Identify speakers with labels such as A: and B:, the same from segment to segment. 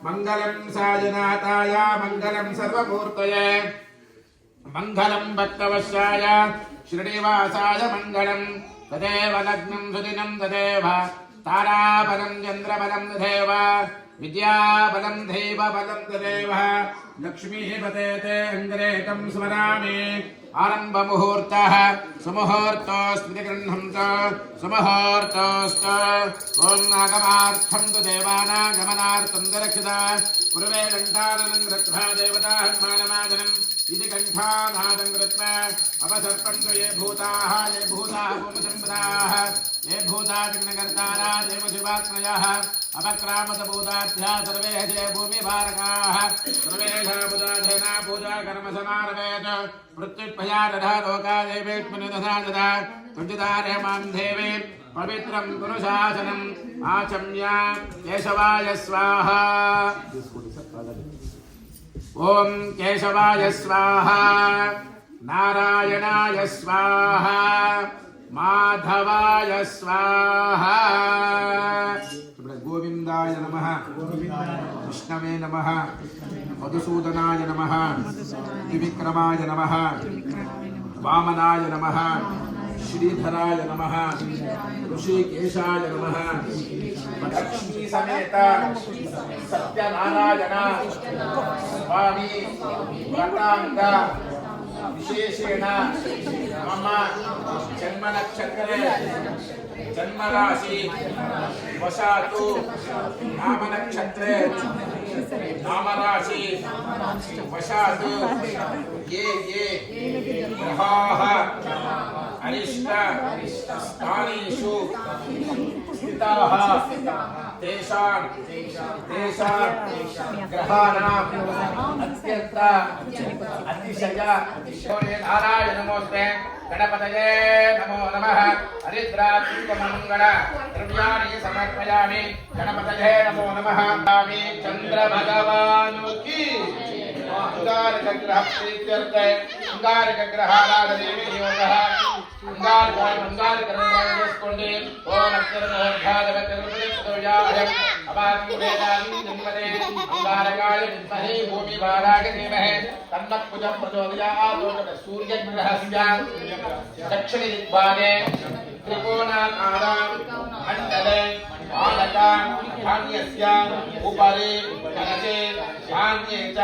A: मंगलम साजनाताय मंगलम सर्वमूर्तये मंगलम भक्तवश्याय श्रीनिवासाय मंगलम तदेव लग्नं सुदिनं तदेव ताराबलं चन्द्रबलं तदेव विद्याबलं दैवबलं तदेव लक्ष्मीपते ते अङ्ग्रेकं स्मरामि आरम्भमुहूर्तः सुमुहूर्तोऽस्मि गृह्णन्त सुमुहूर्तोऽस्त ॐ आगमार्थं तु देवानागमनार्थं दरक्षिता कुर्वे घण्टाननं कृत्वा देवताहन्मानमादनम् इति कण्ठानादं कृत्वा अपसर्पन्तु ये भूताः भूमसम्पदाः ये भूतादिग्नकर्तारा देवशिवात्मयः अपक्रामतभूताभ्यः सर्वे हे भूमिभारकाः सर्वेषां बुधाधेना पूजा कर्म समारभेत मृत्युभयादधः लोका देवेऽस्मिन् दशा ददा तुजितारे मां देवी पवित्रं पुरुषासनम् आचम्य केशवाय स्वाहा ओम केशवाय स्वाहा नारायणाय स्वाहा माधवाय स्वाहा गोविंदाय नमः विष्णवे नमः मधुसूदनाय नमः त्रिविक्रमाय नमः वामनाय नमः श्रीधराय नमः ऋषिकेशाय नमः लक्ष्मी समेत सत्यनारायण स्वामी व्रतांग विशेषेण मम जन्म नक्षत्रे जन्म राशि वशातु नाम नक्षत्रे नाम राशि वशातु ये ग्रहाः अरिष्ट स्थानेषु स्थिताः तेषां ग्रहाणाम् अत्यन्त अतिशय नारायण नमोस्ते गणपतये नमो नमः हरिद्रात्मकमङ्गल द्रव्याणि समर्पयामि गणपतये नमो नमः चंद्र भगवान् की अंगारक ग्रह प्रीत्यर्थे अंगारक ग्रहाराधनेमि योगः अंगारक చేసుకోండి ఓం అక్షరమోర్ధాదవత్రమృతోయాయ అపాత్మవేదాని జన్మదే అంగారకాయ విద్మహే భూమిభారాయ ధీమహి తన్నః కుజం ప్రచోదయాత్ సూర్యగ్రహస్య దక్షిణ దిగ్భాగే త్రికోణాకారం మండలే బాలకాం ధాన్యస్య ఉపరి కలశే ధాన్యే చ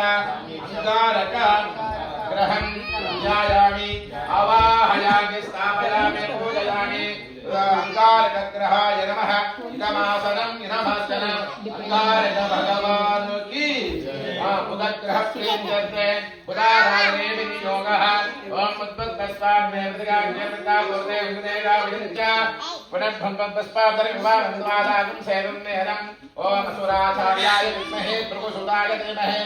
A: అంగారక ग्रहं ध्यायामि आवाहयामि स्थापयामि पूजयामि अंगारक ग्रहाय नमः इदमासनं इदमासनं अंगारक भगवान् की बुधग्रह प्रीत्यर्थे बुधाराधने विनियोगः ओम उद्भवस्वामे मृगाज्ञा बोधे उदेगा विद्य पुनर्भंगस्पादरिवादागं सेवं नेरं ओम असुराचार्याय विद्महे भृगुसुताय धीमहि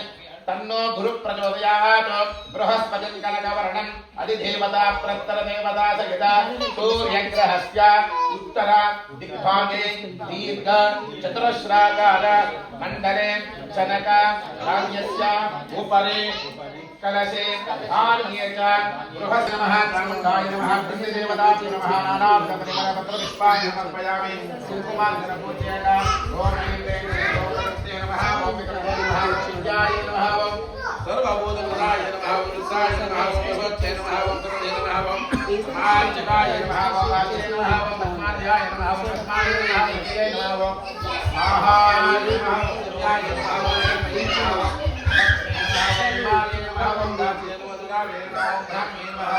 A: तन्नो गुरु प्रचोदयात् बृहस्पतिं कनकवर्णम् अधिदेवता प्रत्तर देवता सहिता सूर्यग्रहस्य उत्तर दिग्भागे दीर्घ चतुरस्राकार मण्डले जनक धान्यस्य उपरि कलशे धान्ये च बृहस् नमः चामुण्डाय नमः ब्रह्मदेवतायै नमः नानाविधपरिमलपत्रपुष्पाणि समर्पयामि कुङ्कुमार्चनपूज्येन ओम नमः ओम शिवाय नमः ओम सर्वभूतपदाय नमः ओम रुद्राय नमः ओम भगवते नमः ओम तरुणे नमः ओम आर्चकाय नमः ओम आदिने नमः ओम पद्मार्याय नमः ओम पद्माय नमः ओम जय नमः ओम महाय नमः ओम जय नमः ओम दास्य नमः दुर्गावे नमः ओम ब्रह्मे नमः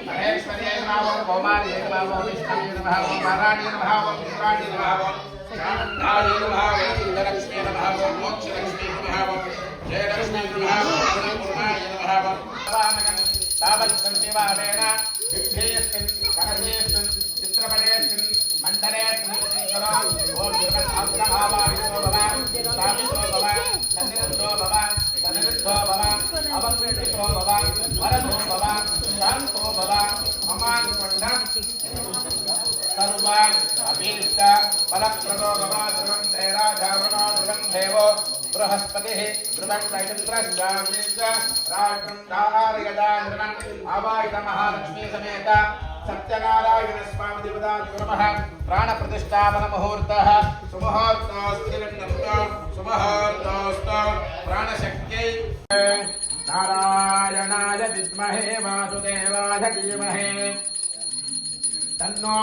A: महेश्वर्ये नमः ओम कौमार्ये नमः ओम विष्णवे नमः ओम नारायणे नमः ओम शिवाय नमः ओम चामुण्डाय नमः ओम सिद्धलक्ष्मी नमः ओम मोक्षलक्ष्मी नमः ओम जयलक्ष्मी नमः ओम अन्नपूर्णाय नमः ओम तावत्सन्तिवादेन विघ्नेऽस्मिन् कलशेऽस्मिन् चित्रपटेऽस्मिन् मण्डलेऽस्मिन् ओम जगन्नाथावाहितो भव स्थापितो भव सन्निधो भव सन्निधो भव अवकृष्टो भव वरदो भव शान्तो भव ममानुपण्डम् सर्वान् अभीष्ट फलप्रदो भव ध्रुवं ते राजावनो ध्रुवं देवो बृहस्पतिः ध्रुवं नक्षत्रश्चाग्निश्च राष्ट्रं धारयता ध्रुवम् आवाहित महालक्ष्मी समेत सत्यनारायण स्वामी देवताय नमः प्राण प्रतिष्ठापन मुहूर्तः सुमुहूर्तः शक्यै नारायणाय विद्महे वासुदेवाय धीमहि तन्नो